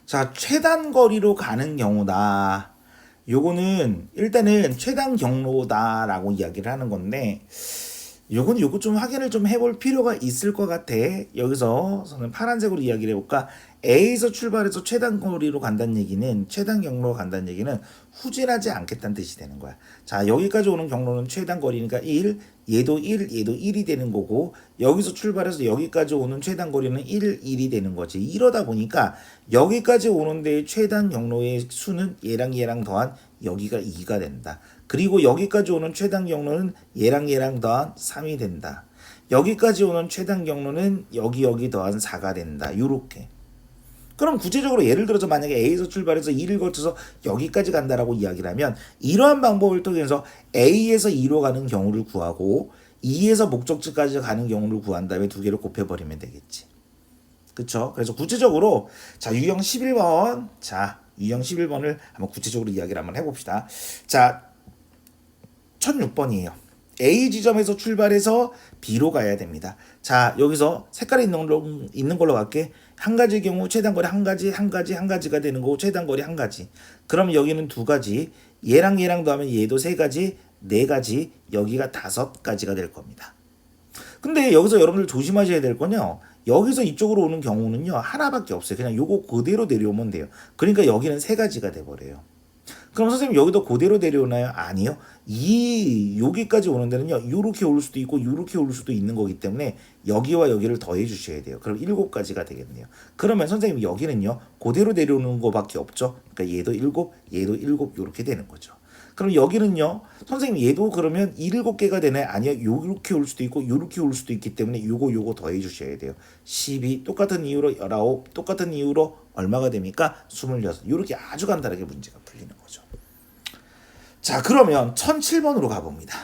자, 최단 거리로 가는 경우다. 요거는 일단은 최단 경로다라고 이야기를 하는 건데 요거 좀 확인을 좀 해볼 필요가 있을 것 같아. 여기서 저는 파란색으로 이야기를 해볼까? A에서 출발해서 최단 거리로 간다는 얘기는 최단 경로로 간다는 얘기는 후진하지 않겠다는 뜻이 되는 거야. 자, 여기까지 오는 경로는 최단 거리니까 1, 얘도 1이 되는 거고 여기서 출발해서 여기까지 오는 최단 거리는 1이 되는 거지. 이러다 보니까 여기까지 오는 데의 최단 경로의 수는 얘랑 더한 여기가 2가 된다. 그리고 여기까지 오는 최단 경로는 얘랑 더한 3이 된다. 여기까지 오는 최단 경로는 여기 더한 4가 된다. 요렇게. 그럼 구체적으로 예를 들어서 만약에 A에서 출발해서 2를 거쳐서 여기까지 간다라고 이야기를 하면 이러한 방법을 통해서 A에서 2로 가는 경우를 구하고 2에서 목적지까지 가는 경우를 구한 다음에 두 개를 곱해버리면 되겠지. 그쵸? 그래서 구체적으로 자 유형 11번 자 유형 11번을 한번 구체적으로 이야기를 한번 해봅시다. 자 1006번이에요. A 지점에서 출발해서 B로 가야 됩니다. 자 여기서 색깔이 있는 걸로 갈게. 한 가지 경우 최단거리 한 가지가 되는 거고 최단거리 한 가지. 그럼 여기는 두 가지. 얘랑 더하면 얘도 세 가지, 네 가지, 여기가 5가지가 될 겁니다. 근데 여기서 여러분들 조심하셔야 될 건요. 여기서 이쪽으로 오는 경우는요. 하나밖에 없어요. 그냥 요거 그대로 내려오면 돼요. 그러니까 여기는 세 가지가 돼버려요. 그럼 선생님 여기도 그대로 내려오나요? 아니요. 여기까지 오는 데는요. 요렇게 올 수도 있고 요렇게 올 수도 있는 거기 때문에 여기와 여기를 더해 주셔야 돼요. 그럼 7가지가 되겠네요. 그러면 선생님 여기는요. 그대로 내려오는 거밖에 없죠. 그러니까 얘도 7 요렇게 되는 거죠. 그럼 여기는요. 선생님 얘도 그러면 7개가 되나요? 아니요. 요렇게 올 수도 있고 요렇게 올 수도 있기 때문에 요거 더해 주셔야 돼요. 12 똑같은 이유로 19 똑같은 이유로 얼마가 됩니까? 26 요렇게 아주 간단하게 문제가 풀리는 거죠. 자 그러면 1007번으로 가봅니다.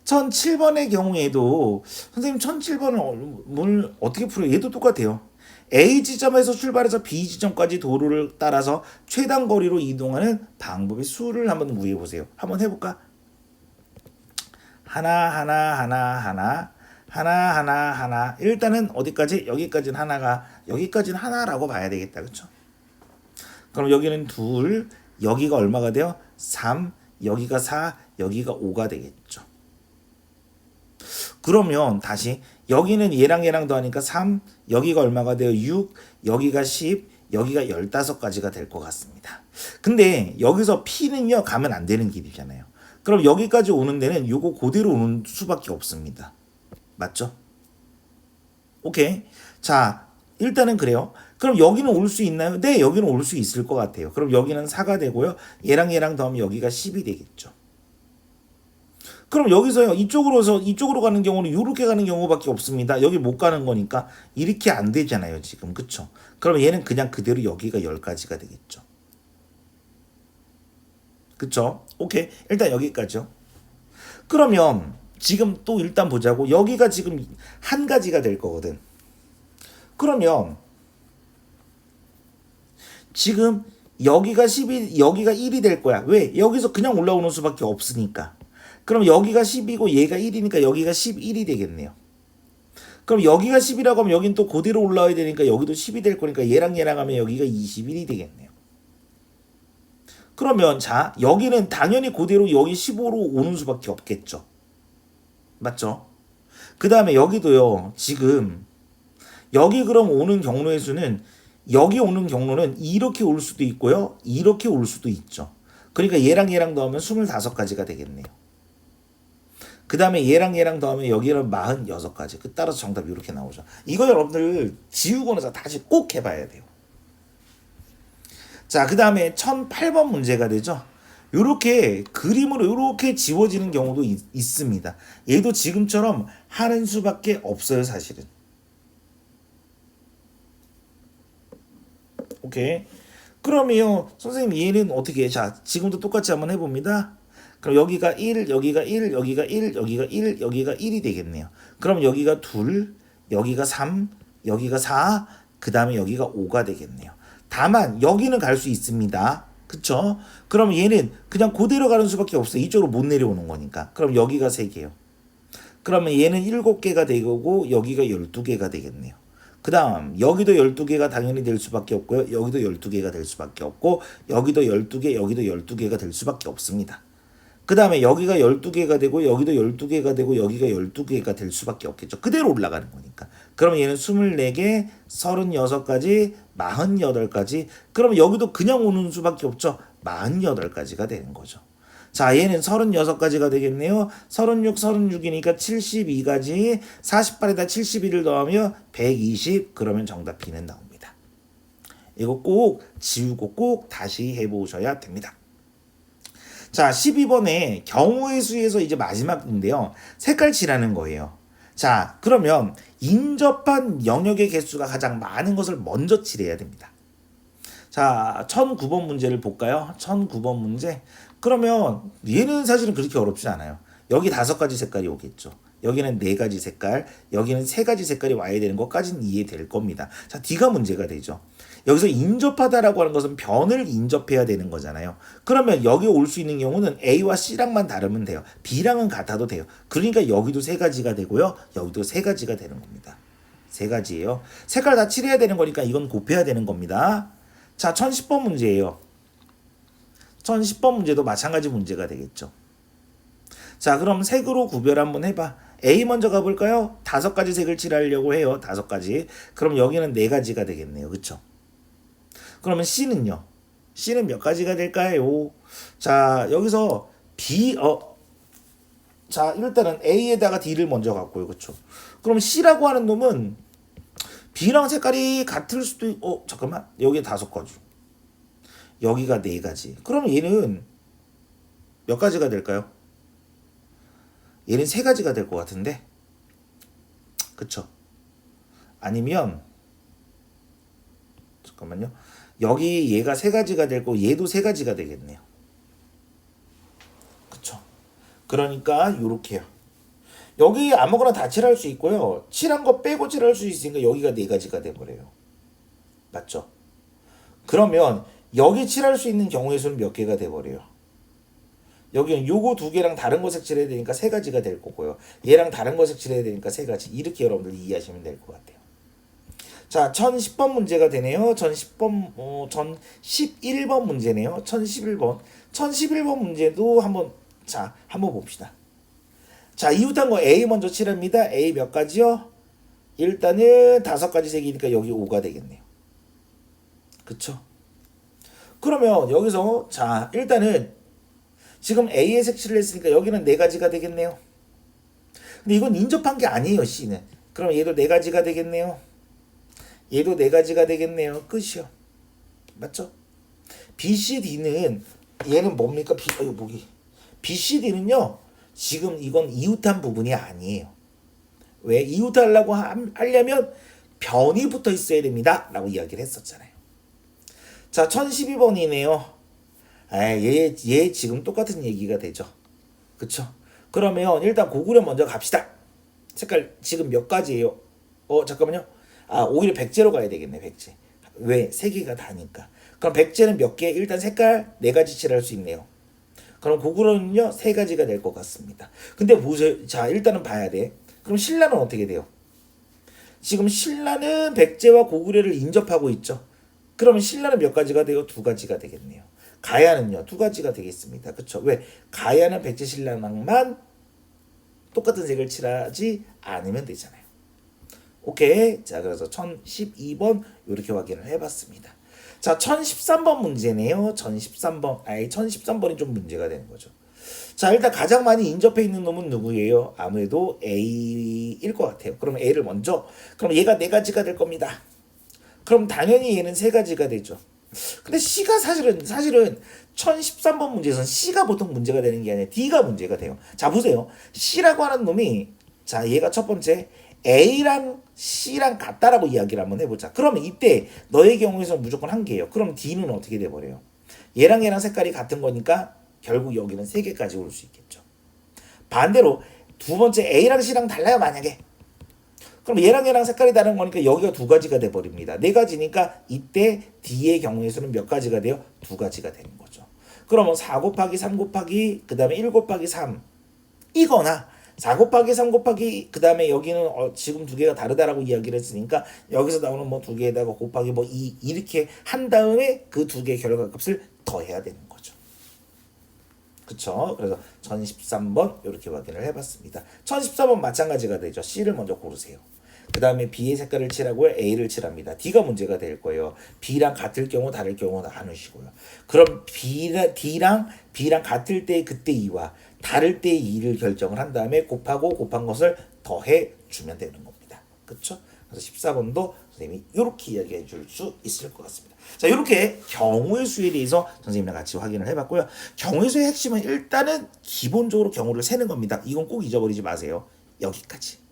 1007번의 경우에도 선생님 1007번을 어떻게 풀어요? 얘도 똑같아요. A 지점에서 출발해서 B 지점까지 도로를 따라서 최단 거리로 이동하는 방법의 수를 한번 구해보세요. 한번 해볼까? 하나 일단은 어디까지? 여기까지는 하나라고 봐야 되겠다. 그쵸? 그럼 여기는 2 여기가 얼마가 돼요? 3 여기가 4 여기가 5가 되겠죠. 그러면 다시 여기는 얘랑 더하니까 3 여기가 얼마가 돼요? 6 여기가 10 여기가 15가지가 될 것 같습니다. 근데 여기서 P는요 가면 안 되는 길이잖아요. 그럼 여기까지 오는 데는 요거 그대로 오는 수밖에 없습니다. 맞죠? 오케이. 자 일단은 그래요. 그럼 여기는 올 수 있나요? 네 여기는 올 수 있을 것 같아요. 그럼 여기는 4가 되고요. 얘랑 더하면 여기가 10이 되겠죠. 그럼 여기서요 이쪽으로 가는 경우는 이렇게 가는 경우밖에 없습니다. 여기 못 가는 거니까 이렇게 안 되잖아요 지금. 그쵸? 그럼 얘는 그냥 그대로 여기가 10가지가 되겠죠. 그쵸? 오케이 일단 여기까지요. 그러면 지금 또 일단 보자고. 여기가 지금 한 가지가 될 거거든. 그러면 지금 여기가 10이 여기가 1이 될 거야. 왜? 여기서 그냥 올라오는 수밖에 없으니까. 그럼 여기가 10이고 얘가 1이니까 여기가 11이 되겠네요. 그럼 여기가 10이라고 하면 여긴 또 그대로 올라와야 되니까 여기도 10이 될 거니까 얘랑 하면 여기가 21이 되겠네요. 그러면 자 여기는 당연히 그대로 여기 15로 오는 수밖에 없겠죠. 맞죠? 그 다음에 여기도요. 지금 여기 그럼 오는 경로의 수는 여기 오는 경로는 이렇게 올 수도 있고요. 이렇게 올 수도 있죠. 그러니까 얘랑 더하면 25가지가 되겠네요. 그 다음에 얘랑 더하면 여기는 46가지. 따라서 정답이 이렇게 나오죠. 이거 여러분들 지우고 나서 다시 꼭 해봐야 돼요. 자, 그 다음에 1008번 문제가 되죠. 요렇게 그림으로 요렇게 지워지는 경우도 있습니다. 얘도 지금처럼 하는 수밖에 없어요, 사실은. 오케이. 그러면 선생님 얘는 어떻게 해? 자, 지금도 똑같이 한번 해봅니다. 그럼 여기가 1, 여기가 1, 여기가 1, 여기가 1, 여기가 1이 되겠네요. 그럼 여기가 2, 여기가 3, 여기가 4, 그 다음에 여기가 5가 되겠네요. 다만 여기는 갈 수 있습니다. 그쵸? 그럼 얘는 그냥 그대로 가는 수밖에 없어요. 이쪽으로 못 내려오는 거니까. 그럼 여기가 3개요. 그러면 얘는 7개가 되고 여기가 12개가 되겠네요. 그 다음 여기도 12개가 당연히 될 수밖에 없고요. 여기도 12개가 될 수밖에 없고 여기도 12개, 여기도 12개가 될 수밖에 없습니다. 그 다음에 여기가 12개가 되고 여기도 12개가 되고 여기가 12개가 될 수밖에 없겠죠. 그대로 올라가는 거니까. 그럼 얘는 24개, 36가지, 48가지. 그럼 여기도 그냥 오는 수밖에 없죠. 48가지가 되는 거죠. 자, 얘는 36가지가 되겠네요. 36, 36이니까 72가지, 48에다 71을 더하면 120, 그러면 정답 B는 나옵니다. 이거 꼭 지우고 꼭 다시 해보셔야 됩니다. 자, 12번에 경우의 수에서 이제 마지막인데요. 색깔 칠하는 거예요. 자, 그러면 인접한 영역의 개수가 가장 많은 것을 먼저 칠해야 됩니다. 자, 1009번 문제를 볼까요? 1009번 문제. 그러면 얘는 사실은 그렇게 어렵지 않아요. 여기 5가지 색깔이 오겠죠. 여기는 4가지 색깔, 여기는 3가지 색깔이 와야 되는 것까지는 이해될 겁니다. 자, D가 문제가 되죠. 여기서 인접하다라고 하는 것은 변을 인접해야 되는 거잖아요. 그러면 여기 올 수 있는 경우는 A와 C랑만 다르면 돼요. B랑은 같아도 돼요. 그러니까 여기도 3가지가 되고요. 여기도 3가지가 되는 겁니다. 3가지예요. 색깔 다 칠해야 되는 거니까 이건 곱해야 되는 겁니다. 자, 1010번 문제예요. 1010번 문제도 마찬가지 문제가 되겠죠. 자, 그럼 색으로 구별 한번 해봐. A 먼저 가볼까요? 5가지 색을 칠하려고 해요. 5가지. 그럼 여기는 4가지가 되겠네요. 그쵸? 그러면 C는요? C는 몇 가지가 될까요? 자, 여기서 자, 일단은 A에다가 D를 먼저 갖고요. 그쵸? 그럼 C라고 하는 놈은 B랑 색깔이 같을 수도 있고, 잠깐만. 여기 5가지. 여기가 4가지. 그러면 얘는 몇 가지가 될까요? 얘는 3가지가 될 것 같은데. 그쵸? 아니면 잠깐만요. 여기 얘가 3가지가 될 거고 얘도 3가지가 되겠네요. 그쵸? 그러니까 요렇게요. 여기 아무거나 다 칠할 수 있고요. 칠한 거 빼고 칠할 수 있으니까 여기가 4가지가 돼버려요. 맞죠? 그러면 여기 칠할 수 있는 경우의 수는 몇 개가 돼버려요. 여기는 요거 2개랑 다른 거 색칠해야 되니까 3가지가 될 거고요. 얘랑 다른 거 색칠해야 되니까 3가지. 이렇게 여러분들 이해하시면 될 것 같아요. 자, 1010번 문제가 되네요. 1011번 문제네요. 1011번. 1011번 문제도 한번 봅시다. 자, 이웃한 거 A 먼저 칠합니다. A 몇 가지요? 일단은 5가지 색이니까 여기 5가 되겠네요. 그쵸? 그러면 여기서 자, 일단은 지금 A에 색칠을 했으니까 여기는 4가지가 되겠네요. 근데 이건 인접한 게 아니에요, C는. 그럼 얘도 4가지가 되겠네요. 얘도 4가지가 되겠네요. 끝이요. 맞죠? B, C, D는 얘는 뭡니까? B, C, D는요. 지금 이건 이웃한 부분이 아니에요. 왜? 이웃하려고 하려면 변이 붙어 있어야 됩니다. 라고 이야기를 했었잖아요. 자, 1012번이네요. 얘 지금 똑같은 얘기가 되죠. 그쵸? 그러면 일단 고구려 먼저 갑시다. 색깔 지금 몇 가지예요? 잠깐만요. 오히려 백제로 가야 되겠네. 백제. 왜? 3개가 다니까. 그럼 백제는 몇 개? 일단 색깔 4가지 칠할 수 있네요. 그럼 고구려는요 3가지가 될 것 같습니다. 근데 보세요. 자, 일단은 봐야 돼. 그럼 신라는 어떻게 돼요? 지금 신라는 백제와 고구려를 인접하고 있죠. 그러면 신라는 몇 가지가 돼요? 2가지가 되겠네요. 가야는요 2가지가 되겠습니다. 그쵸? 왜? 가야는 백제 신라랑만 똑같은 색을 칠하지 않으면 되잖아요. 오케이. 자, 그래서 1012번 이렇게 확인을 해봤습니다. 자, 1013번 문제네요. 1013번이 좀 문제가 되는 거죠. 자, 일단 가장 많이 인접해 있는 놈은 누구예요? 아무래도 A일 것 같아요. 그럼 A를 먼저. 그럼 얘가 4가지가 될 겁니다. 그럼 당연히 얘는 3가지가 되죠. 근데 C가 사실은 1013번 문제에서는 C가 보통 문제가 되는 게 아니라 D가 문제가 돼요. 자, 보세요. C라고 하는 놈이, 자, 얘가 첫 번째 A랑 C랑 같다라고 이야기를 한번 해보자. 그러면 이때 너의 경우에서는 무조건 1개예요. 그럼 D는 어떻게 돼버려요? 얘랑 색깔이 같은 거니까 결국 여기는 3개까지 올 수 있겠죠. 반대로 두 번째 A랑 C랑 달라요, 만약에. 그럼 얘랑 색깔이 다른 거니까 여기가 2가지가 돼버립니다. 4가지니까 이때 D의 경우에서는 몇 가지가 돼요? 2가지가 되는 거죠. 그러면 4 곱하기 3 곱하기 그 다음에 1 곱하기 3 이거나 4 곱하기 3 곱하기 그 다음에 여기는 지금 두 개가 다르다라고 이야기를 했으니까 여기서 나오는 뭐 두 개에다가 곱하기 뭐 이렇게 한 다음에 그 두 개의 결과값을 더해야 되는 거죠. 그쵸? 그래서 1013번 이렇게 확인을 해봤습니다. 1014번 마찬가지가 되죠. C를 먼저 고르세요. 그 다음에 B의 색깔을 칠하고요. A를 칠합니다. D가 문제가 될 거예요. B랑 같을 경우 다를 경우 나누시고요. 그럼 D랑 B랑 같을 때 그때 2와 다를 때 2를 결정을 한 다음에 곱하고 곱한 것을 더해 주면 되는 겁니다. 그쵸? 그래서 14번도 선생님이 이렇게 이야기해 줄 수 있을 것 같습니다. 자, 이렇게 경우의 수에 대해서 선생님이랑 같이 확인을 해봤고요. 경우의 수의 핵심은 일단은 기본적으로 경우를 세는 겁니다. 이건 꼭 잊어버리지 마세요. 여기까지.